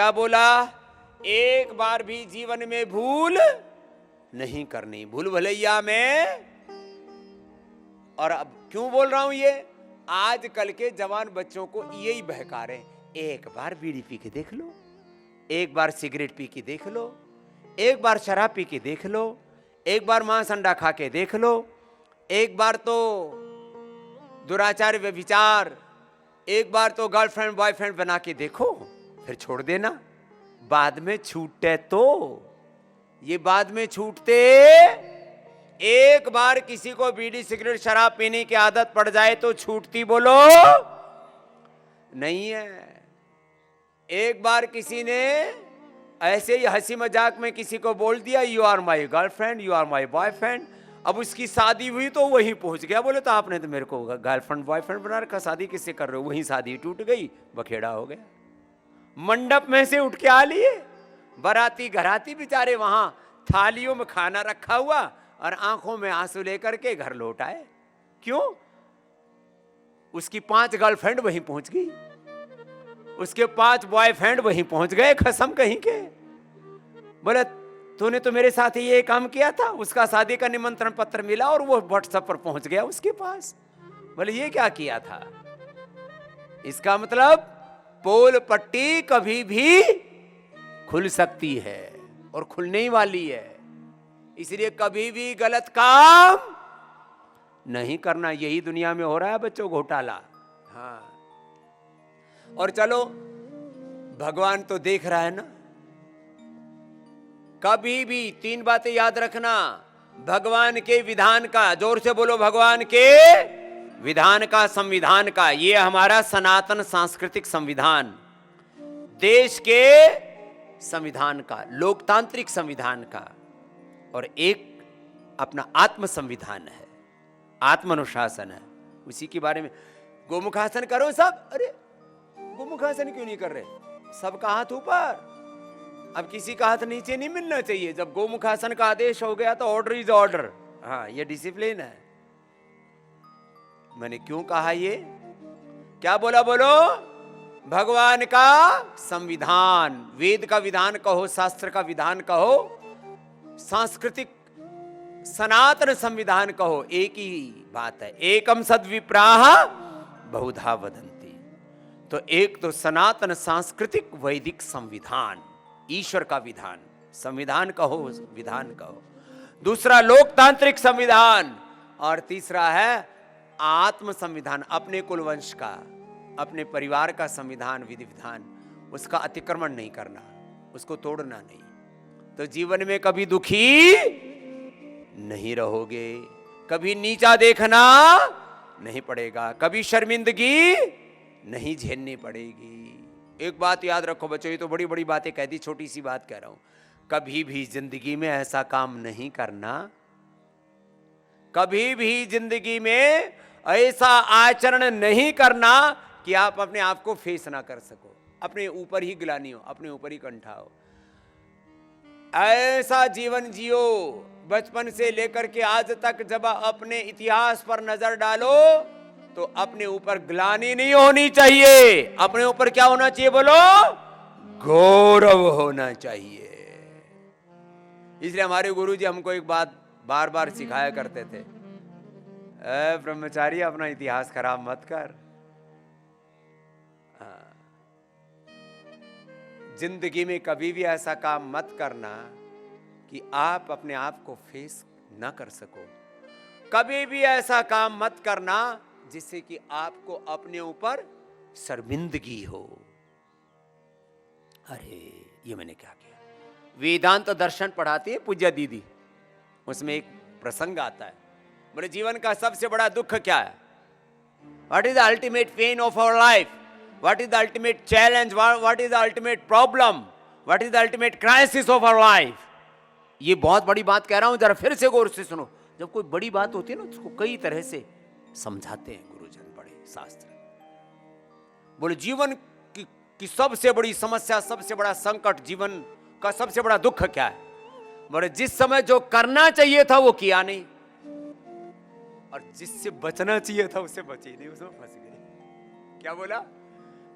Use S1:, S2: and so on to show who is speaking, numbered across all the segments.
S1: क्या बोला? एक बार भी जीवन में भूल नहीं करनी, भूल भलैया में। और अब क्यों बोल रहा हूं ये? आजकल के जवान बच्चों को यही बहका रहे हैं, एक बार बीड़ी पी के देख लो, एक बार सिगरेट पी के देख लो, एक बार शराब पी के देख लो, एक बार मांस अंडा खा के देख लो, एक बार तो दुराचार व्यभिचार, एक बार तो गर्लफ्रेंड बॉयफ्रेंड बना के देखो, फिर छोड़ देना। बाद में छूटे तो ये बाद में छूटते। एक बार किसी को बीड़ी सिगरेट शराब पीने की आदत पड़ जाए तो छूटती बोलो नहीं है। एक बार किसी ने ऐसे ही हंसी मजाक में किसी को बोल दिया, you are my girlfriend, you are my boyfriend, अब उसकी शादी हुई तो वहीं पहुंच गया, बोले तो आपने तो मेरे को गर्लफ्रेंड बॉयफ्रेंड बना रखा, शादी किससे कर रहे हो? वहीं शादी टूट गई, बखेड़ा हो गया। मंडप में से उठ के आ लिए, बाराती घराती बेचारे वहां थालियों में खाना रखा हुआ और आंखों में आंसू लेकर के घर लौट आए। क्यों? उसकी 5 गर्लफ्रेंड वहीं पहुंच गई, उसके 5 बॉयफ्रेंड वहीं पहुंच गए, कसम कहीं के। बोले तूने तो मेरे साथ ही ये काम किया था, उसका शादी का निमंत्रण पत्र मिला और वो व्हाट्सएप पर पहुंच गया उसके पास। बोले ये क्या किया था? इसका मतलब पोल पट्टी कभी भी खुल सकती है और खुलने ही वाली है, इसलिए कभी भी गलत काम नहीं करना। यही दुनिया में हो रहा है बच्चों, घोटाला। हाँ, और चलो भगवान तो देख रहा है ना। कभी भी 3 बातें याद रखना, भगवान के विधान का, जोर से बोलो, भगवान के विधान का, संविधान का, ये हमारा सनातन सांस्कृतिक संविधान, देश के संविधान का, लोकतांत्रिक संविधान का, और एक अपना आत्म संविधान है, आत्म अनुशासन है, उसी के बारे में। गोमुखासन करो सब। अरे गोमुखासन क्यों नहीं कर रहे? सबका हाथ ऊपर, अब किसी का हाथ नीचे नहीं मिलना चाहिए। जब गोमुखासन का आदेश हो गया तो ऑर्डर इज ऑर्डर। हाँ, ये डिसिप्लिन है। मैंने क्यों कहा ये? क्या बोला? बोलो, भगवान का संविधान, वेद का विधान कहो, शास्त्र का विधान कहो, सांस्कृतिक सनातन संविधान कहो, एक ही बात है। एकम सद्विप्राह बहुधा वदन्ति। तो एक तो सनातन सांस्कृतिक वैदिक संविधान, ईश्वर का विधान, संविधान कहो, विधान कहो। दूसरा लोकतांत्रिक संविधान, और तीसरा है आत्म संविधान, अपने कुलवंश का, अपने परिवार का संविधान, विधि विधान, उसका अतिक्रमण नहीं करना, उसको तोड़ना नहीं। तो जीवन में कभी दुखी नहीं रहोगे, कभी नीचा देखना नहीं पड़ेगा, कभी शर्मिंदगी नहीं झेलनी पड़ेगी। एक बात याद रखो बच्चों, ये तो बड़ी बड़ी बातें कह दी, छोटी सी बात कह रहा हूं। कभी भी जिंदगी में ऐसा काम नहीं करना, कभी भी जिंदगी में ऐसा आचरण नहीं करना कि आप अपने आप को फेस ना कर सको, अपने ऊपर ही गिलानी हो, अपने ऊपर ही कंठा हो। ऐसा जीवन जियो बचपन से लेकर के आज तक, जब अपने इतिहास पर नजर डालो तो अपने ऊपर ग्लानि नहीं होनी चाहिए, अपने ऊपर क्या होना चाहिए? बोलो, गौरव होना चाहिए। इसलिए हमारे गुरुजी हमको एक बात बार बार सिखाया करते थे, ब्रह्मचारी अपना इतिहास खराब मत कर। जिंदगी में कभी भी ऐसा काम मत करना कि आप अपने आप को फेस ना कर सको। कभी भी ऐसा काम मत करना जिससे कि आपको अपने ऊपर शर्मिंदगी हो। अरे ये मैंने क्या किया? वेदांत दर्शन पढ़ाती है पूज्य दीदी, उसमें एक प्रसंग आता है, बोले जीवन का सबसे बड़ा दुख क्या है? What is the ultimate pain of our life? What is the ultimate challenge? What is the ultimate problem? What is the ultimate crisis of our life? ये बहुत बड़ी बात कह रहा हूं, जरा फिर से गौर से सुनो। जब कोई बड़ी बात होती है ना, उसको कई तरह से समझाते हैं गुरुजन, बड़े शास्त्र। बोले जीवन की सबसे बड़ी समस्या, सबसे बड़ा संकट, जीवन का सबसे बड़ा दुख क्या है? बोले जिस समय जो करना चाहिए था वो किया नहीं, और जिससे बचना चाहिए था उससे बचे नहीं, उसमें फंस गए। क्या बोला?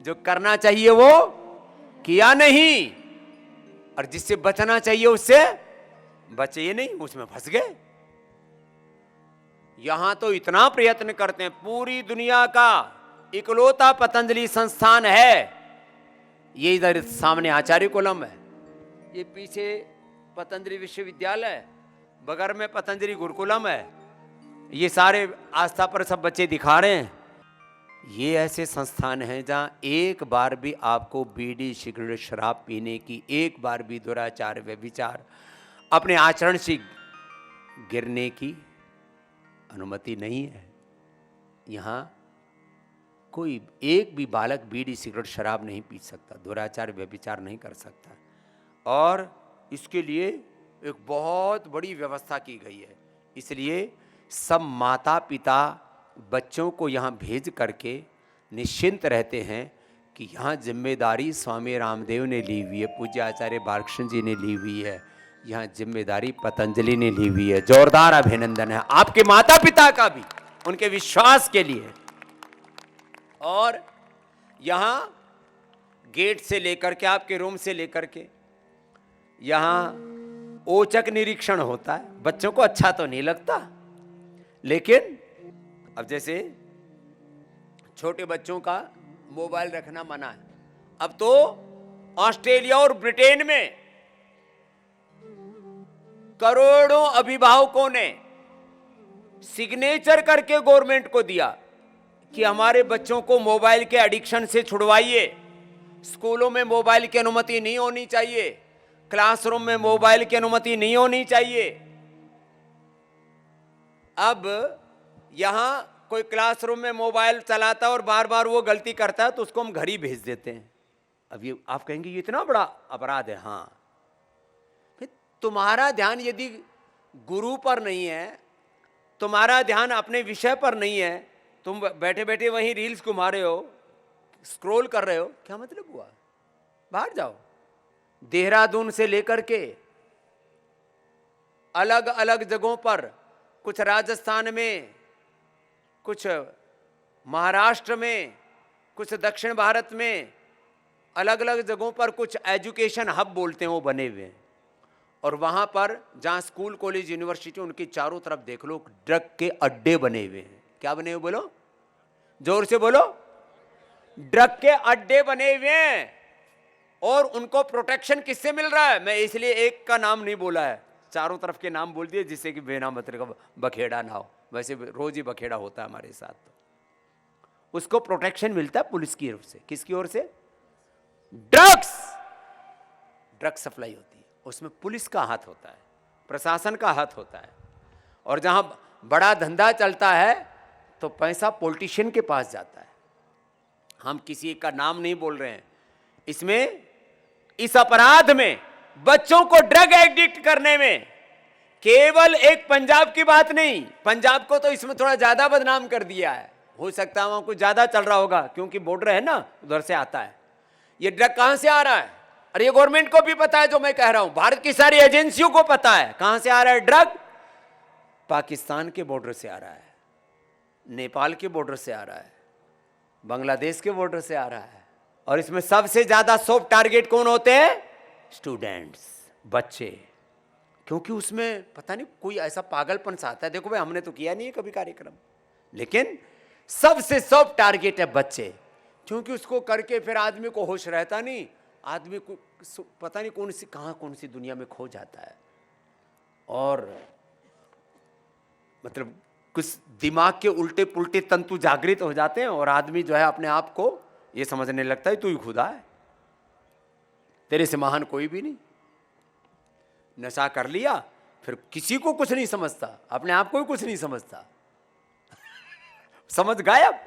S1: जो करना चाहिए वो किया नहीं, और जिससे बचना चाहिए उससे बचे ही नहीं, उसमें फंस गए। यहां तो इतना प्रयत्न करते हैं, पूरी दुनिया का इकलौता पतंजलि संस्थान है। ये इधर सामने आचार्य कुलम है, ये पीछे पतंजलि विश्वविद्यालय, बगल में पतंजलि गुरुकुलम है। ये सारे आस्था पर सब बच्चे दिखा रहे हैं। ये ऐसे संस्थान हैं जहां एक बार भी आपको बीड़ी सिगरेट शराब पीने की, एक बार भी दुराचार व्यभिचार अपने आचरण से गिरने की अनुमति नहीं है। यहाँ कोई एक भी बालक बीड़ी सिगरेट शराब नहीं पी सकता, दुराचार व्यभिचार नहीं कर सकता, और इसके लिए एक बहुत बड़ी व्यवस्था की गई है। इसलिए सब माता पिता बच्चों को यहाँ भेज करके निश्चिंत रहते हैं कि यहाँ जिम्मेदारी स्वामी रामदेव ने ली हुई है, पूज्य आचार्य बालकृष्ण जी ने ली हुई है, यहाँ जिम्मेदारी पतंजलि ने ली हुई है। जोरदार अभिनंदन है आपके माता पिता का भी, उनके विश्वास के लिए। और यहाँ गेट से लेकर के, आपके रूम से लेकर के, यहाँ औचक निरीक्षण होता है। बच्चों को अच्छा तो नहीं लगता, लेकिन अब जैसे छोटे बच्चों का मोबाइल रखना मना है, अब तो ऑस्ट्रेलिया और ब्रिटेन में करोड़ों अभिभावकों ने सिग्नेचर करके गवर्नमेंट को दिया कि हमारे बच्चों को मोबाइल के एडिक्शन से छुड़वाइए, स्कूलों में मोबाइल की अनुमति नहीं होनी चाहिए, क्लासरूम में मोबाइल की अनुमति नहीं होनी चाहिए। अब यहां कोई क्लासरूम में मोबाइल चलाता है और बार बार वो गलती करता है तो उसको हम घर ही भेज देते हैं। अब ये आप कहेंगे ये इतना बड़ा अपराध है। हाँ, फिर तुम्हारा ध्यान यदि गुरु पर नहीं है, तुम्हारा ध्यान अपने विषय पर नहीं है, तुम बैठे बैठे वहीं रील्स घुमा रहे हो, स्क्रॉल कर रहे हो, क्या मतलब हुआ? बाहर जाओ। देहरादून से लेकर के अलग अलग जगहों पर, कुछ राजस्थान में, कुछ महाराष्ट्र में, कुछ दक्षिण भारत में, अलग अलग जगहों पर कुछ एजुकेशन हब बोलते हैं वो बने हुए हैं। और वहां पर जहां स्कूल कॉलेज यूनिवर्सिटी, उनके चारों तरफ देख लो ड्रग के अड्डे बने हुए हैं। क्या बने हुए? बोलो, जोर से बोलो। ड्रग के अड्डे बने हुए हैं। और उनको प्रोटेक्शन किससे मिल रहा है? मैं इसलिए एक का नाम नहीं बोला है, चारों तरफ के नाम बोल दिए जिससे कि बेना मतलब का बखेड़ा ना हो। वैसे रोज ही बखेड़ा होता है हमारे साथ। तो उसको प्रोटेक्शन मिलता है पुलिस की ओर से। किसकी ओर से? ड्रग सप्लाई होती है, उसमें पुलिस का हाथ होता है, प्रशासन का हाथ होता है। और जहां बड़ा धंधा चलता है तो पैसा पॉलिटिशियन के पास जाता है। हम किसी का नाम नहीं बोल रहे हैं। इसमें, इस अपराध में, बच्चों को ड्रग एडिक्ट करने में केवल एक पंजाब की बात नहीं, पंजाब को तो इसमें थोड़ा ज्यादा बदनाम कर दिया है। हो सकता है वहां कुछ ज्यादा चल रहा होगा क्योंकि बॉर्डर है ना, उधर से आता है। ये ड्रग कहां से आ रहा है? और ये गवर्नमेंट को भी पता है जो मैं कह रहा हूं, भारत की सारी एजेंसियों को पता है कहां से आ रहा है ड्रग। पाकिस्तान के बॉर्डर से आ रहा है, नेपाल के बॉर्डर से आ रहा है, बांग्लादेश के बॉर्डर से आ रहा है। और इसमें सबसे ज्यादा सॉफ्ट टारगेट कौन होते हैं? स्टूडेंट्स, बच्चे। क्योंकि उसमें पता नहीं कोई ऐसा पागलपन सा आता है। देखो भाई, हमने तो किया नहीं है कभी कार्यक्रम, लेकिन सबसे सॉफ्ट टारगेट है बच्चे। क्योंकि उसको करके फिर आदमी को होश रहता नहीं, आदमी को पता नहीं कौन सी दुनिया में खो जाता है। और मतलब कुछ दिमाग के उल्टे पुल्टे तंतु जागृत हो जाते हैं और आदमी जो है अपने आप को ये समझने लगता है तू ही खुदा है, तेरे से महान कोई भी नहीं। नशा कर लिया फिर किसी को कुछ नहीं समझता, अपने आप को ही कुछ नहीं समझता समझ गायब।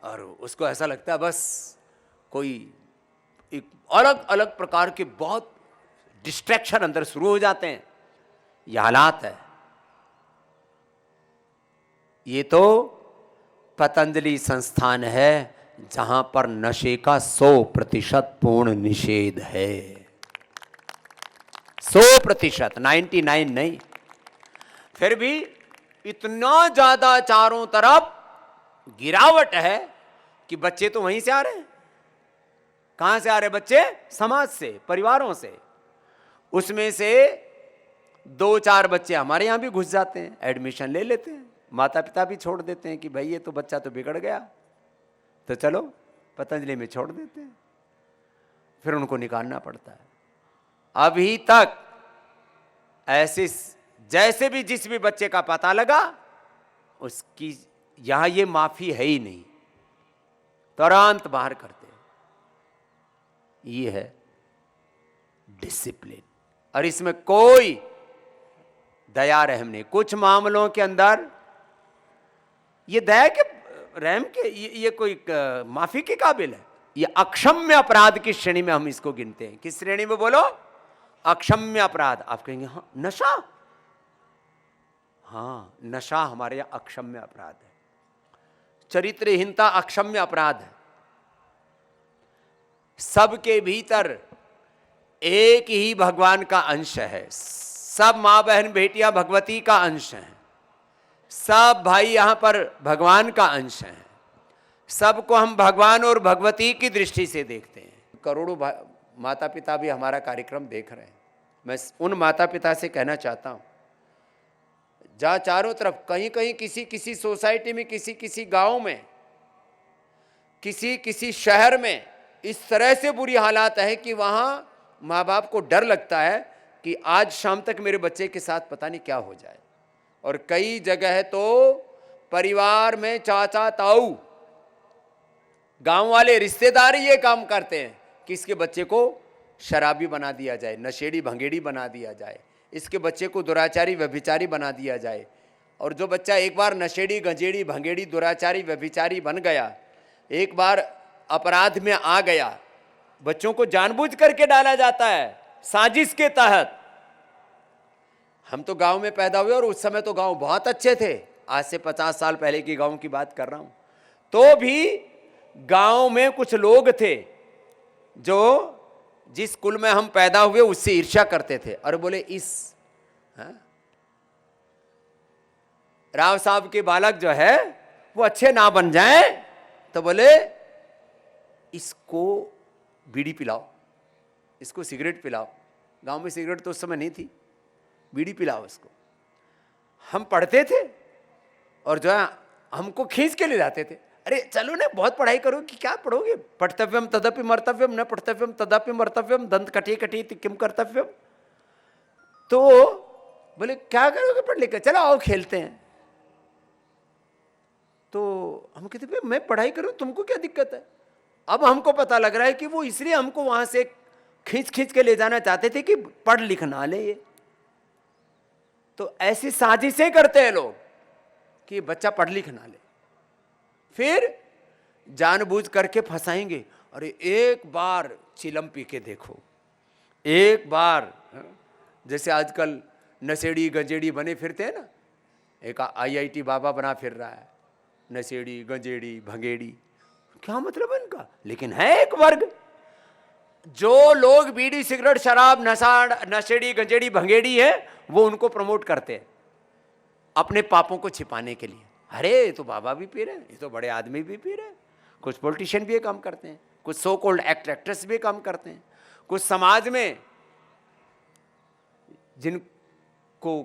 S1: और उसको ऐसा लगता है बस कोई एक अलग अलग प्रकार के बहुत डिस्ट्रैक्शन अंदर शुरू हो जाते हैं। यह हालात है। ये तो पतंजलि संस्थान है जहां पर नशे का 100% पूर्ण निषेध है। 100%, 99 नहीं। फिर भी इतना ज्यादा चारों तरफ गिरावट है कि बच्चे तो वहीं से आ रहे हैं। कहां से आ रहे बच्चे? समाज से, परिवारों से। उसमें से 2-4 बच्चे हमारे यहां भी घुस जाते हैं, एडमिशन ले लेते हैं, माता पिता भी छोड़ देते हैं कि भाई ये तो बच्चा तो बिगड़ गया, तो चलो पतंजलि में छोड़ देते हैं। फिर उनको निकालना पड़ता है। अभी तक ऐसे जैसे भी जिस भी बच्चे का पता लगा, उसकी यहां ये माफी है ही नहीं, तुरंत बाहर करते हैं। ये है डिसिप्लिन, और इसमें कोई दया रहम नहीं। कुछ मामलों के अंदर ये दया के रहम के ये कोई माफी के काबिल है। ये अक्षम्य अपराध की श्रेणी में हम इसको गिनते हैं। किस श्रेणी में बोलो? अक्षम्य अपराध। आप कहेंगे हाँ नशा, हाँ नशा हमारे यहां अक्षम्य अपराध है। चरित्रहीनता अक्षम्य अपराध है। सबके भीतर एक ही भगवान का अंश है। सब मां बहन बेटियां भगवती का अंश हैं। सब भाई यहां पर भगवान का अंश हैं। सबको हम भगवान और भगवती की दृष्टि से देखते हैं। करोड़ों माता पिता भी हमारा कार्यक्रम देख रहे हैं। मैं उन माता पिता से कहना चाहता हूं, जहां चारों तरफ कहीं कहीं किसी सोसाइटी में, किसी गांव में, किसी शहर में इस तरह से बुरी हालात है कि वहां माँ बाप को डर लगता है कि आज शाम तक मेरे बच्चे के साथ पता नहीं क्या हो जाए। और कई जगह तो परिवार में चाचा ताऊ, गांव वाले रिश्तेदार ये काम करते हैं कि इसके बच्चे को शराबी बना दिया जाए, नशेड़ी भंगेड़ी बना दिया जाए, इसके बच्चे को दुराचारी व्यभिचारी बना दिया जाए। और जो बच्चा एक बार नशेड़ी गंजेड़ी भंगेड़ी दुराचारी व्यभिचारी बन गया, एक बार अपराध में आ गया, बच्चों को जानबूझ करके डाला जाता है साजिश के तहत। हम तो गांव में पैदा हुए और उस समय तो गांव बहुत अच्छे थे। आज से 50 साल पहले की गांव की बात कर रहा हूं। तो भी गांव में कुछ लोग थे जो जिस कुल में हम पैदा हुए उससे ईर्ष्या करते थे और बोले इस राव साहब के बालक जो है वो अच्छे ना बन जाएं, तो बोले इसको बीड़ी पिलाओ, इसको सिगरेट पिलाओ। गांव में सिगरेट तो उस समय नहीं थी, बीड़ी पिलाओ इसको। हम पढ़ते थे और जो है हमको खींच के ले जाते थे, अरे चलो ना बहुत पढ़ाई करो कि क्या पढ़ोगे, पढ़तव्यम तदपि मर्तव्यम न पढ़तव्यम तदपि मर्तव्यम दंत कटी कटी किम कर्तव्यम। तो बोले क्या करोगे पढ़ लिखकर, चलो आओ खेलते हैं। तो हम कहते मैं पढ़ाई करूं, तुमको क्या दिक्कत है। अब हमको पता लग रहा है कि वो इसलिए हमको वहां से खींच के ले जाना चाहते थे कि पढ़ लिख ना ले ये। तो ऐसी साजिशें करते हैं लोग कि बच्चा पढ़ लिख ना ले, फिर जानबूझ करके फंसाएंगे। अरे एक बार चिलम पी के देखो, एक बार जैसे आजकल नशेड़ी गंजेड़ी बने फिरते हैं ना, एक IIT बाबा बना फिर रहा है, नशेड़ी गंजेड़ी भंगेड़ी, क्या मतलब है इनका। लेकिन है एक वर्ग जो लोग बीड़ी सिगरेट शराब नशेड़ी गंजेड़ी भंगेड़ी है, वो उनको प्रमोट करते हैं अपने पापों को छिपाने के लिए। अरे ये तो बाबा भी पी रहे हैं, ये तो बड़े आदमी भी पी रहे हैं, कुछ पॉलिटिशियन भी ये काम करते हैं, कुछ सो कॉल्ड एक्ट्रेस भी काम करते हैं, कुछ समाज में जिनको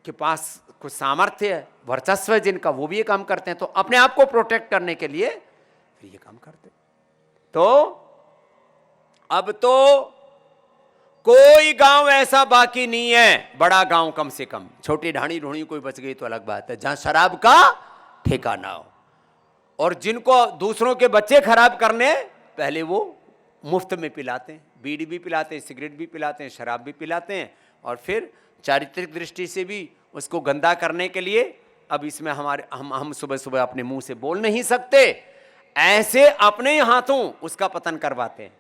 S1: के पास कुछ सामर्थ्य है, वर्चस्व है जिनका, वो भी ये काम करते हैं। तो अपने आप को प्रोटेक्ट करने के लिए फिर ये काम करते हैं। तो अब तो कोई गांव ऐसा बाकी नहीं है, बड़ा गांव कम से कम, छोटी ढाणी ढूंढी कोई बच गई तो अलग बात है, जहां शराब का ठिकाना हो। और जिनको दूसरों के बच्चे खराब करने, पहले वो मुफ्त में पिलाते हैं, बीड़ी भी पिलाते हैं, सिगरेट भी पिलाते हैं, शराब भी पिलाते हैं, और फिर चारित्रिक दृष्टि से भी उसको गंदा करने के लिए, अब इसमें हम सुबह सुबह अपने मुंह से बोल नहीं सकते, ऐसे अपने ही हाथों उसका पतन करवाते हैं।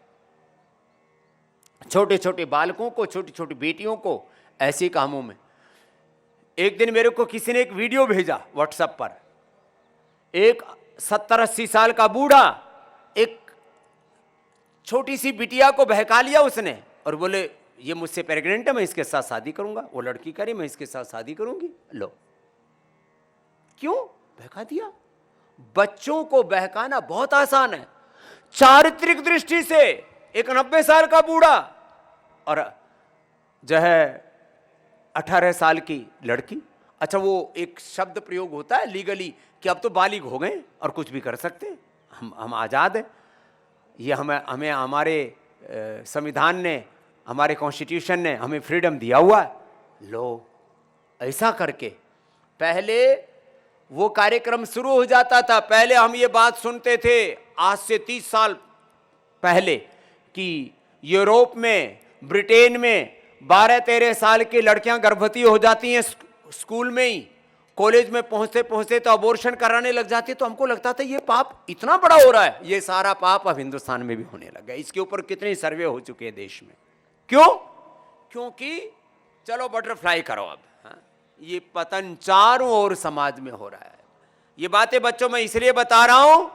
S1: छोटे छोटे बालकों को, छोटी छोटी बेटियों को ऐसे कामों में। एक दिन मेरे को किसी ने एक वीडियो भेजा व्हाट्सएप पर, एक 70-80 साल का बूढ़ा एक छोटी सी बिटिया को बहका लिया उसने, और बोले ये मुझसे प्रेग्नेंट है, मैं इसके साथ शादी करूंगा। वो लड़की कह रही मैं इसके साथ शादी करूंगी। लो, क्यों बहका दिया। बच्चों को बहकाना बहुत आसान है। चारित्रिक दृष्टि से एक 90 साल का बूढ़ा और जो है 18 साल की लड़की। अच्छा, वो एक शब्द प्रयोग होता है लीगली कि अब तो बालिग हो गए और कुछ भी कर सकते हैं, हम आज़ाद हैं। ये हमें हमारे संविधान ने, हमारे कॉन्स्टिट्यूशन ने हमें फ्रीडम दिया हुआ है। लो, ऐसा करके पहले वो कार्यक्रम शुरू हो जाता था। पहले हम ये बात सुनते थे आज से 30 साल पहले कि यूरोप में, ब्रिटेन में 12-13 साल की लड़कियां गर्भवती हो जाती हैं, स्कूल में ही, कॉलेज में पहुंचते पहुंचते तो अबॉर्शन कराने लग जाती। तो हमको लगता था ये पाप इतना बड़ा हो रहा है। ये सारा पाप अब हिंदुस्तान में भी होने लगा। इसके ऊपर कितने सर्वे हो चुके हैं देश में। क्यों? क्योंकि चलो बटरफ्लाई करो अब। हाँ? ये पतन चारों ओर समाज में हो रहा है। ये बातें बच्चों में इसलिए बता रहा हूं,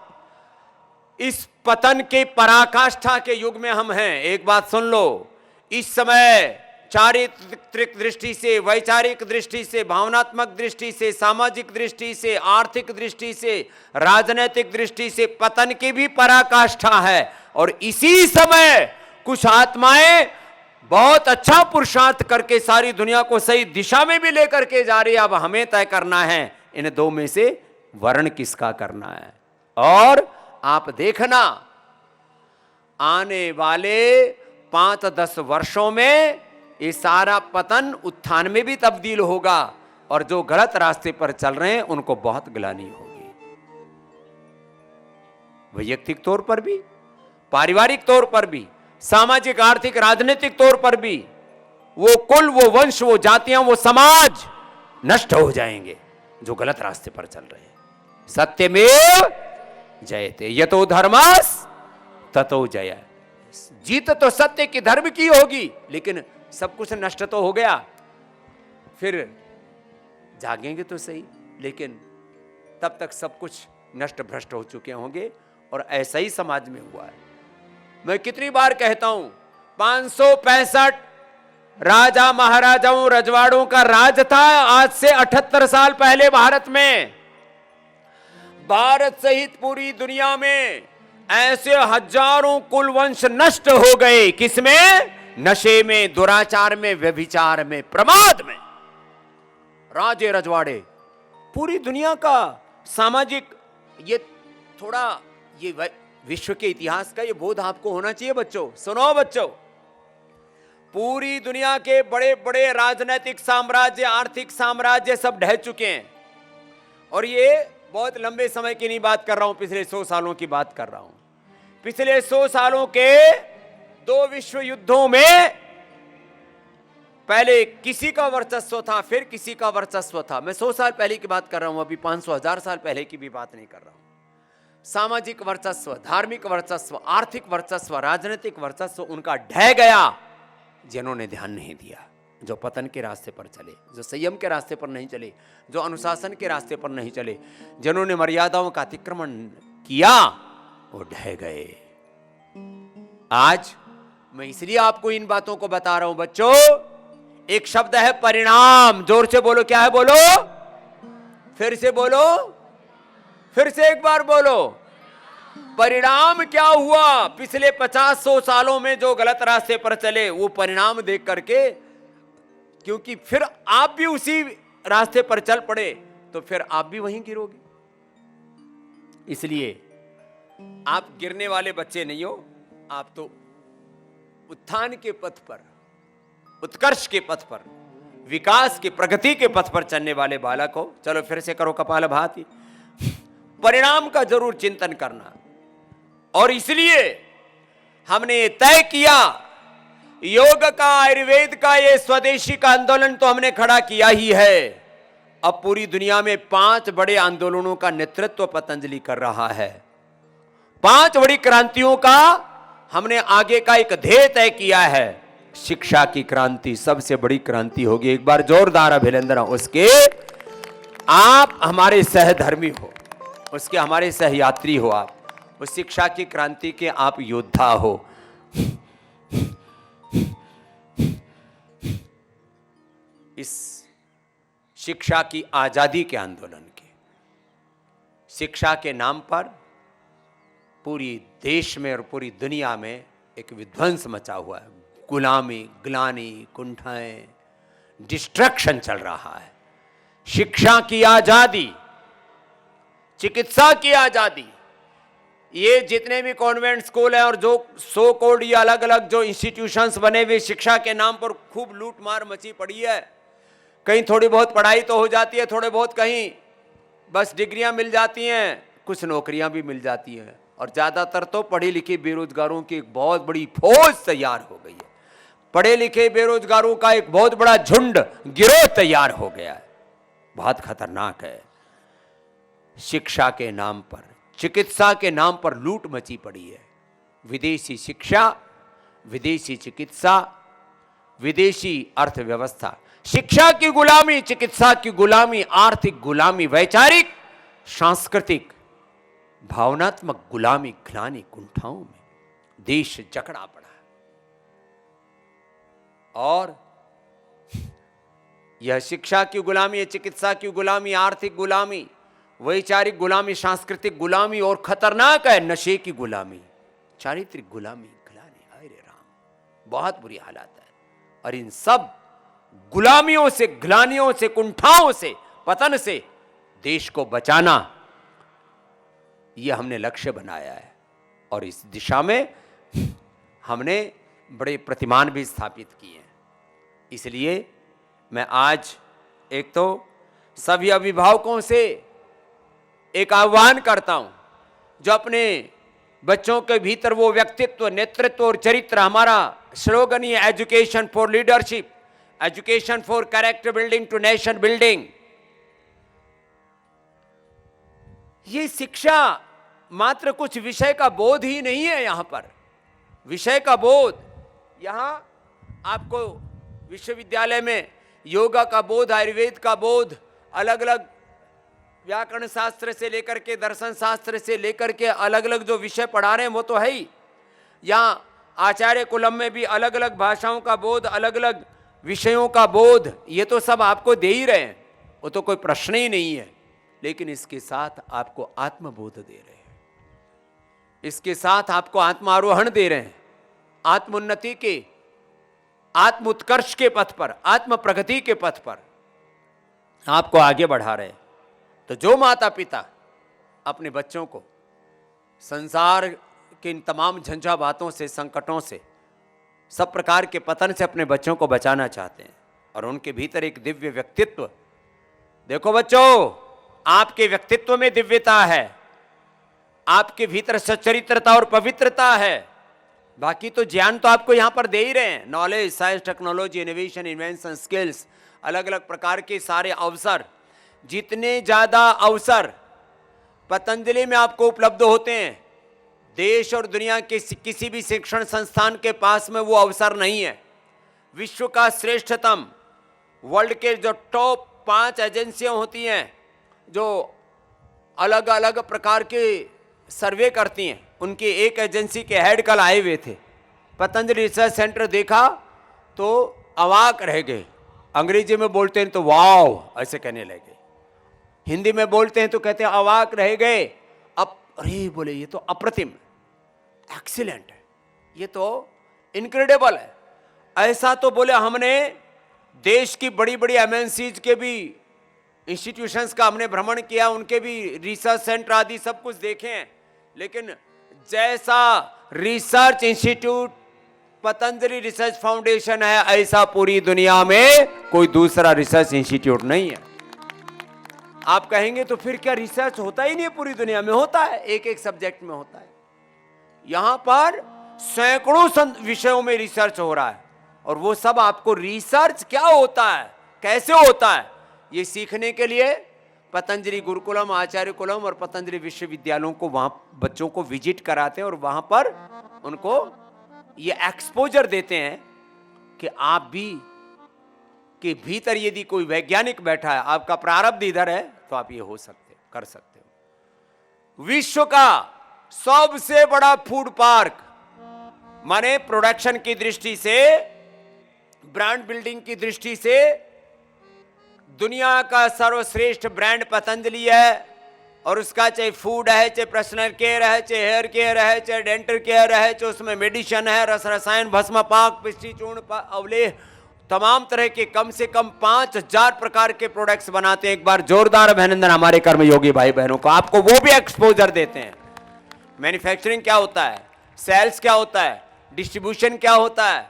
S1: इस पतन के पराकाष्ठा के युग में हम हैं। एक बात सुन लो, इस समय चारित्रिक दृष्टि से, वैचारिक दृष्टि से, भावनात्मक दृष्टि से, सामाजिक दृष्टि से, आर्थिक दृष्टि से, राजनीतिक दृष्टि से पतन की भी पराकाष्ठा है। और इसी समय कुछ आत्माएं बहुत अच्छा पुरुषार्थ करके सारी दुनिया को सही दिशा में भी लेकर के जा रही है। अब हमें तय करना है इन दो में से वर्ण किसका करना है। और आप देखना आने वाले 5-10 वर्षों में ये सारा पतन उत्थान में भी तब्दील होगा और जो गलत रास्ते पर चल रहे हैं उनको बहुत ग्लानि होगी, वैयक्तिक तौर पर भी, पारिवारिक तौर पर भी, सामाजिक, आर्थिक, राजनीतिक तौर पर भी। वो कुल, वो वंश, वो जातियां, वो समाज नष्ट हो जाएंगे जो गलत रास्ते पर चल रहे हैं। सत्यमेव जयते, यतो धर्मस् ततो जय। जीत तो सत्य की, धर्म की होगी, लेकिन सब कुछ नष्ट तो हो गया। फिर जागेंगे तो सही, लेकिन तब तक सब कुछ नष्ट भ्रष्ट हो चुके होंगे। और ऐसा ही समाज में हुआ है। मैं कितनी बार कहता हूं, 565 राजा महाराजाओं, रजवाड़ों का राज था आज से 78 साल पहले भारत में। भारत सहित पूरी दुनिया में ऐसे हजारों कुल वंश नष्ट हो गए। किसमें? नशे में, दुराचार में, व्यभिचार में, प्रमाद में। राजे रजवाड़े, पूरी दुनिया का सामाजिक, ये थोड़ा ये विश्व के इतिहास का ये बोध आपको होना चाहिए बच्चों। सुनो बच्चों, पूरी दुनिया के बड़े बड़े राजनीतिक साम्राज्य, आर्थिक साम्राज्य सब ढह चुके हैं। और ये बहुत लंबे समय की नहीं बात कर रहा हूं, पिछले 100 सालों की बात कर रहा हूं। पिछले 100 सालों के 2 विश्व युद्धों में पहले किसी का वर्चस्व था, फिर किसी का वर्चस्व था। मैं 100 साल पहले की बात कर रहा हूं, अभी 500-1000 साल पहले की भी बात नहीं कर रहा हूं। सामाजिक वर्चस्व, धार्मिक वर्चस्व, आर्थिक वर्चस्व, राजनीतिक वर्चस्व उनका ढह गया जिन्होंने ध्यान नहीं दिया, जो पतन के रास्ते पर चले, जो संयम के रास्ते पर नहीं चले, जो अनुशासन के रास्ते पर नहीं चले, जिन्होंने मर्यादाओं का अतिक्रमण किया, वो ढह गए। आज मैं इसलिए आपको इन बातों को बता रहा हूं बच्चों। एक शब्द है परिणाम, जोर से बोलो, क्या है बोलो, फिर से बोलो, फिर से एक बार बोलो। परिणाम क्या हुआ? पिछले 50-100 सालों में जो गलत रास्ते पर चले, वो परिणाम देख करके, क्योंकि फिर आप भी उसी रास्ते पर चल पड़े तो फिर आप भी वहीं गिरोगे। इसलिए आप गिरने वाले बच्चे नहीं हो, आप तो उत्थान के पथ पर, उत्कर्ष के पथ पर, विकास के, प्रगति के पथ पर चलने वाले बालक हो। चलो फिर से करो कपालभाति। परिणाम का जरूर चिंतन करना। और इसलिए हमने तय किया, योग का, आयुर्वेद का, ये स्वदेशी का आंदोलन तो हमने खड़ा किया ही है। अब पूरी दुनिया में 5 बड़े आंदोलनों का नेतृत्व पतंजलि कर रहा है। 5 बड़ी क्रांतियों का हमने आगे का एक ध्येय तय किया है। शिक्षा की क्रांति सबसे बड़ी क्रांति होगी। एक बार जोरदार अभिनंदन उसके। आप हमारे सहधर्मी हो, उसके हमारे सहयात्री हो। आप उस शिक्षा की क्रांति के आप योद्धा हो। इस शिक्षा की आजादी के आंदोलन के, शिक्षा के नाम पर पूरी देश में और पूरी दुनिया में एक विध्वंस मचा हुआ है। गुलामी, ग्लानि, कुंठाएं, डिस्ट्रक्शन चल रहा है। शिक्षा की आजादी, चिकित्सा की आजादी, ये जितने भी कॉन्वेंट स्कूल हैं और जो सो कोड ये अलग अलग जो इंस्टीट्यूशंस बने हुए शिक्षा के नाम पर खूब लूट मार मची पड़ी है। कहीं थोड़ी बहुत पढ़ाई तो हो जाती है, थोड़े बहुत कहीं बस डिग्रियां मिल जाती हैं, कुछ नौकरियां भी मिल जाती हैं, और ज़्यादातर तो पढ़े लिखे बेरोजगारों की एक बहुत बड़ी फौज तैयार हो गई है। पढ़े लिखे बेरोजगारों का एक बहुत बड़ा झुंड, गिरोह तैयार हो गया है। बहुत खतरनाक है। शिक्षा के नाम पर, चिकित्सा के नाम पर लूट मची पड़ी है। विदेशी शिक्षा, विदेशी चिकित्सा, विदेशी अर्थव्यवस्था, शिक्षा की गुलामी, चिकित्सा की गुलामी, आर्थिक गुलामी, वैचारिक, सांस्कृतिक, भावनात्मक गुलामी, ग्लानि, कुंठाओं में देश जकड़ा पड़ा है। और यह शिक्षा की गुलामी, चिकित्सा की गुलामी, आर्थिक गुलामी, वैचारिक गुलामी, सांस्कृतिक गुलामी, और खतरनाक है नशे की गुलामी, चारित्रिक गुलामी, ग्लानि। अरे राम, बहुत बुरी हालत है। और इन सब गुलामियों से, ग्लानियों से, कुंठाओं से, पतन से देश को बचाना, यह हमने लक्ष्य बनाया है। और इस दिशा में हमने बड़े प्रतिमान भी स्थापित किए हैं। इसलिए मैं आज एक तो सभी अभिभावकों से एक आह्वान करता हूं, जो अपने बच्चों के भीतर वो व्यक्तित्व, नेतृत्व और चरित्र, हमारा स्लोगन ही education for leadership, education for character building to nation building. ये शिक्षा मात्र कुछ विषय का बोध ही नहीं है। यहां पर विषय का बोध, यहां आपको विश्वविद्यालय में योगा का बोध, आयुर्वेद का बोध, अलग अलग व्याकरण शास्त्र से लेकर के दर्शन शास्त्र से लेकर के अलग अलग जो विषय पढ़ा रहे हैं वो तो है ही। यहाँ आचार्य कुलम में भी अलग अलग भाषाओं का बोध, अलग अलग विषयों का बोध, ये तो सब आपको दे ही रहे हैं, वो तो कोई प्रश्न ही नहीं है। लेकिन इसके साथ आपको आत्मबोध दे रहे हैं, इसके साथ आपको आत्मारोहण दे रहे हैं, आत्मोन्नति के, आत्म उत्कर्ष के पथ पर, आत्म प्रगति के पथ पर आपको आगे बढ़ा रहे हैं। तो जो माता पिता अपने बच्चों को संसार के इन तमाम झंझावातों से, संकटों से, सब प्रकार के पतन से अपने बच्चों को बचाना चाहते हैं और उनके भीतर एक दिव्य व्यक्तित्व, देखो बच्चों, आपके व्यक्तित्व में दिव्यता है, आपके भीतर सच्चरित्रता और पवित्रता है। बाकी तो ज्ञान तो आपको यहां पर दे ही रहे हैं, knowledge, science, technology, innovation, invention, skills, अलग अलग प्रकार के सारे अवसर, जितने ज्यादा अवसर पतंजलि में आपको उपलब्ध होते हैं, देश और दुनिया के किसी भी शिक्षण संस्थान के पास में वो अवसर नहीं है। विश्व का श्रेष्ठतम, वर्ल्ड के जो टॉप 5 एजेंसियां होती हैं जो अलग अलग प्रकार के सर्वे करती हैं, उनकी एक एजेंसी के हेड कल आए हुए थे। पतंजलि रिसर्च सेंटर देखा तो अवाक रह गए। अंग्रेजी में बोलते हैं तो वाव ऐसे कहने लगे, हिंदी में बोलते हैं तो कहते हैं अवाक रह गए। अब अरे बोले ये तो अप्रतिम, एक्सीलेंट है, ये तो इनक्रेडिबल है। ऐसा तो बोले हमने देश की बड़ी बड़ी एमएनसीज के भी इंस्टीट्यूशंस का हमने भ्रमण किया, उनके भी रिसर्च सेंटर आदि सब कुछ देखे हैं, लेकिन जैसा research institute Patanjali research foundation है, ऐसा पूरी दुनिया में कोई दूसरा रिसर्च इंस्टीट्यूट नहीं है। आप कहेंगे तो फिर क्या रिसर्च होता ही नहीं है? पूरी दुनिया में होता है, एक एक सब्जेक्ट में होता है। यहां पर सैकड़ों विषयों में रिसर्च हो रहा है, और वो सब आपको रिसर्च क्या होता है, कैसे होता है, ये सीखने के लिए पतंजलि गुरुकुलम, आचार्य कुलम और पतंजलि विश्वविद्यालयों को वहां बच्चों को विजिट कराते हैं और वहां पर उनको ये एक्सपोजर देते हैं कि आप भी के भीतर यदि कोई वैज्ञानिक बैठा है, आपका प्रारब्ध इधर है, तो आप ये हो सकते, कर सकते हो। विश्व का सबसे बड़ा फूड पार्क, माने प्रोडक्शन की दृष्टि से, ब्रांड बिल्डिंग की दृष्टि से दुनिया का सर्वश्रेष्ठ ब्रांड पतंजलि है। और उसका चाहे फूड है, चाहे पर्सनल केयर है, चाहे हेयर केयर है, चाहे डेंटल केयर है, चाहे उसमें मेडिसिन है, रस रसायन, भस्म पाक, पिष्टी चूर्ण, अवलेह, तमाम तरह के कम से कम 5000 प्रकार के प्रोडक्ट्स बनाते हैं। एक बार जोरदार अभिनंदन हमारे कर्मयोगी भाई बहनों को, आपको वो भी एक्सपोजर देते हैं। मैन्युफैक्चरिंग क्या होता है, सेल्स क्या होता है, डिस्ट्रीब्यूशन क्या होता है,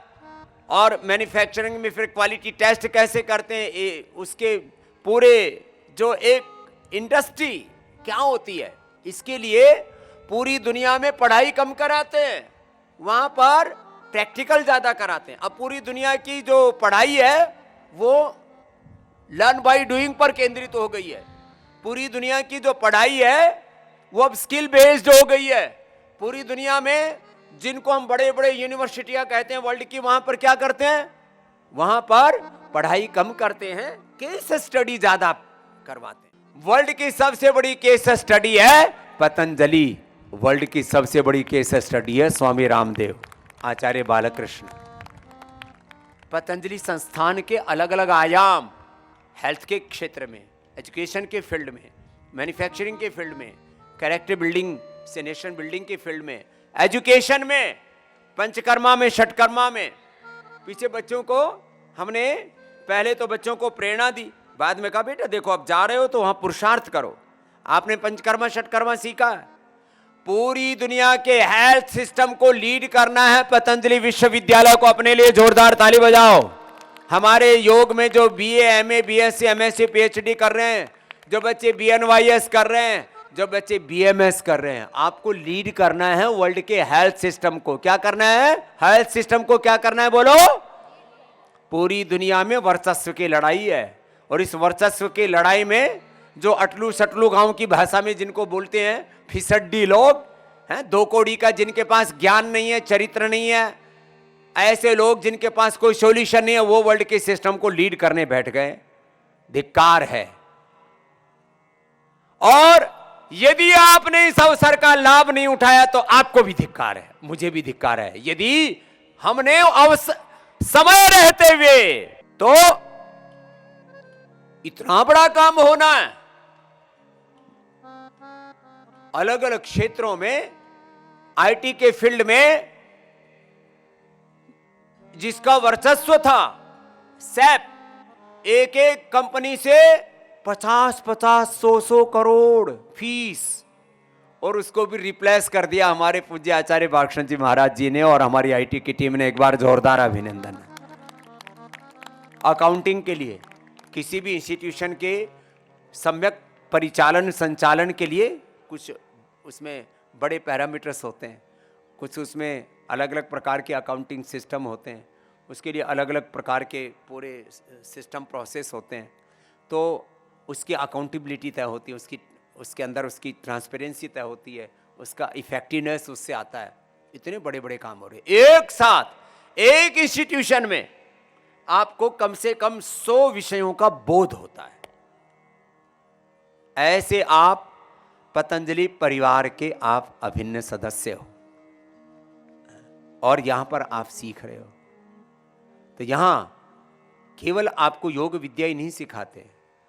S1: और मैन्युफैक्चरिंग में फिर क्वालिटी टेस्ट कैसे करते हैं, उसके पूरे जो एक इंडस्ट्री क्या होती है, इसके लिए पूरी दुनिया में पढ़ाई कम कराते हैं, वहां पर प्रैक्टिकल ज्यादा कराते हैं। अब पूरी दुनिया की जो पढ़ाई है वो लर्न बाय डूइंग पर केंद्रित हो गई है। पूरी दुनिया की जो पढ़ाई है वो अब स्किल बेस्ड हो गई है। पूरी दुनिया में जिनको हम बड़े बड़े यूनिवर्सिटियां कहते हैं वर्ल्ड की, वहां पर क्या करते हैं, वहां पर पढ़ाई कम करते हैं, केस स्टडी ज्यादा करवाते हैं। वर्ल्ड की सबसे बड़ी केस स्टडी है पतंजलि, वर्ल्ड की सबसे बड़ी केस स्टडी है स्वामी रामदेव, आचार्य बालकृष्ण। पतंजलि संस्थान के अलग अलग आयाम, हेल्थ के क्षेत्र में, एजुकेशन के फील्ड में, मैन्युफैक्चरिंग के फील्ड में, कैरेक्टर बिल्डिंग से नेशन बिल्डिंग के फील्ड में, एजुकेशन में, पंचकर्मा में, षटकर्मा में। पीछे बच्चों को हमने पहले तो बच्चों को प्रेरणा दी, बाद में कहा बेटा देखो अब जा रहे हो तो वहां पुरुषार्थ करो। आपने पंचकर्मा षटकर्मा सीखा। पूरी दुनिया के हेल्थ सिस्टम को लीड करना है पतंजलि विश्वविद्यालय को, अपने लिए जोरदार ताली बजाओ। हमारे योग में जो BA, MA, BSc, MSc, PhD कर रहे हैं, जो बच्चे बीएनवाईएस कर रहे हैं, जो बच्चे बीएमएस कर रहे हैं, आपको लीड करना है वर्ल्ड के हेल्थ सिस्टम को। क्या करना है, हेल्थ सिस्टम को क्या करना है बोलो। पूरी दुनिया में वर्चस्व की लड़ाई है, और इस वर्चस्व की लड़ाई में जो अटलू सटलू गांव की भाषा में जिनको बोलते हैं फिसड्डी लोग हैं, दो कौड़ी का जिनके पास ज्ञान नहीं है, चरित्र नहीं है, ऐसे लोग जिनके पास कोई सॉल्यूशन नहीं है, वो वर्ल्ड के सिस्टम को लीड करने बैठ गए। धिक्कार है। और यदि आपने इस अवसर का लाभ नहीं उठाया तो आपको भी धिक्कार है, मुझे भी धिक्कार है। यदि हमने अवसर समय रहते हुए, तो इतना बड़ा काम होना है, अलग अलग क्षेत्रों में, आईटी के फील्ड में जिसका वर्चस्व था, सैप एक एक कंपनी से 50-50, 100-100 करोड़ फीस, और उसको भी रिप्लेस कर दिया हमारे पूज्य आचार्य बालकृष्ण जी महाराज जी ने और हमारी आईटी की टीम ने। एक बार जोरदार अभिनंदन। अकाउंटिंग के लिए, किसी भी इंस्टीट्यूशन के सम्यक परिचालन संचालन के लिए कुछ उसमें बड़े पैरामीटर्स होते हैं, कुछ उसमें अलग अलग प्रकार के अकाउंटिंग सिस्टम होते हैं, उसके लिए अलग अलग प्रकार के पूरे सिस्टम प्रोसेस होते हैं, तो उसकी अकाउंटेबिलिटी तय होती है, उसके अंदर उसकी ट्रांसपेरेंसी तय होती है, उसका इफेक्टिवनेस उससे आता है। इतने बड़े बड़े काम हो रहे हैं एक साथ। एक इंस्टीट्यूशन में आपको कम से कम 100 विषयों का बोध होता है। ऐसे आप पतंजलि परिवार के आप अभिन्न सदस्य हो, और यहां पर आप सीख रहे हो। तो यहां केवल आपको योग विद्या ही नहीं सिखाते,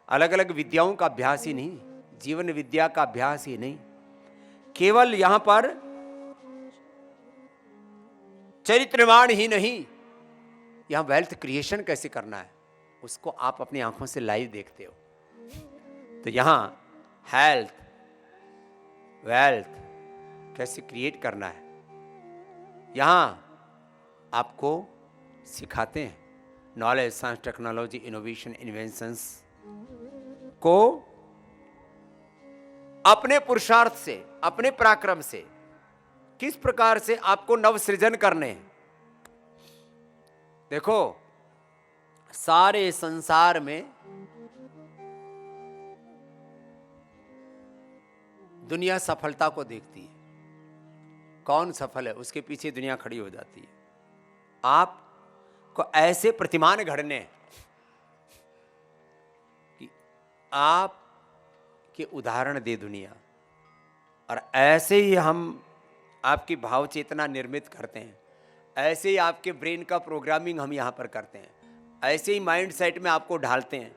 S1: अलग अलग विद्याओं का अभ्यास ही नहीं, जीवन विद्या का अभ्यास ही नहीं, केवल यहां पर चरित्रवान ही नहीं, यहां वेल्थ क्रिएशन कैसे करना है उसको आप अपनी आंखों से लाइव देखते हो। तो यहां हेल्थ, वेल्थ कैसे क्रिएट करना है, यहां आपको सिखाते हैं। Knowledge, science, technology, innovation, inventions को अपने पुरुषार्थ से, अपने पराक्रम से किस प्रकार से आपको नव सृजन करने हैं। देखो, सारे संसार में दुनिया सफलता को देखती है, कौन सफल है उसके पीछे दुनिया खड़ी हो जाती है। आपको ऐसे प्रतिमान घड़ने कि आप के उदाहरण दे दुनिया, और ऐसे ही हम आपकी भाव चेतना निर्मित करते हैं, ऐसे ही आपके ब्रेन का प्रोग्रामिंग हम यहाँ पर करते हैं, ऐसे ही माइंड सेट में आपको ढालते हैं,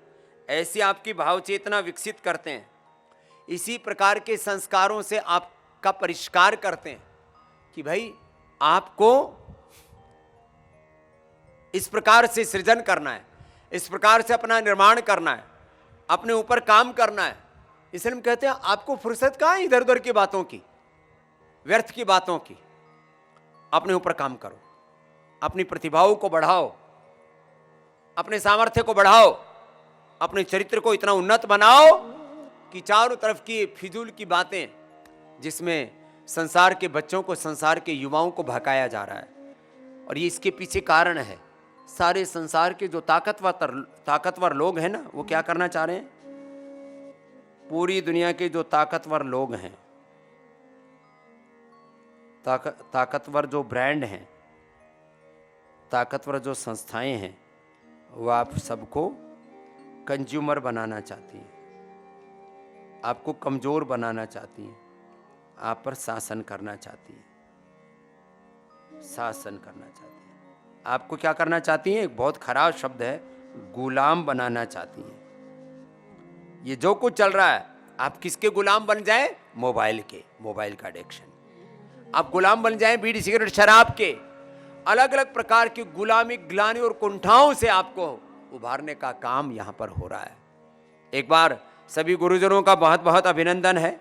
S1: ऐसे आपकी भाव चेतना विकसित करते हैं। इसी प्रकार के संस्कारों से आपका परिष्कार करते हैं कि भाई आपको इस प्रकार से सृजन करना है, इस प्रकार से अपना निर्माण करना है, अपने ऊपर काम करना है। इसलिए हम कहते हैं आपको फुर्सत कहाँ है इधर उधर की बातों की, व्यर्थ की बातों की। अपने ऊपर काम करो, अपनी प्रतिभाओं को बढ़ाओ, अपने सामर्थ्य को बढ़ाओ, अपने चरित्र को इतना उन्नत बनाओ कि चारों तरफ की फिजूल की बातें जिसमें संसार के बच्चों को, संसार के युवाओं को भकाया जा रहा है, और ये इसके पीछे कारण है। सारे संसार के जो ताकतवर लोग हैं ना, वो क्या करना चाह रहे हैं? पूरी दुनिया के जो ताकतवर लोग हैं, ताकतवर जो ब्रांड हैं, ताकतवर जो संस्थाएं हैं, वो आप सबको कंज्यूमर बनाना चाहती हैं, आपको कमजोर बनाना चाहती हैं, आप पर शासन करना चाहती हैं, शासन करना चाहती हैं। आपको क्या करना चाहती हैं? एक बहुत खराब शब्द है, गुलाम बनाना चाहती हैं। ये जो कुछ चल रहा है, आप किसके गुलाम बन जाएं? मोबाइल के, मोबाइल का एडिक्शन। आप गुलाम बन जाएं बीड़ी सिगरेट शराब के, अलग अलग प्रकार की गुलामी, ग्लानि और कुंठाओं से आपको उभारने का काम यहां पर हो रहा है। एक बार सभी गुरुजनों का बहुत बहुत अभिनंदन है।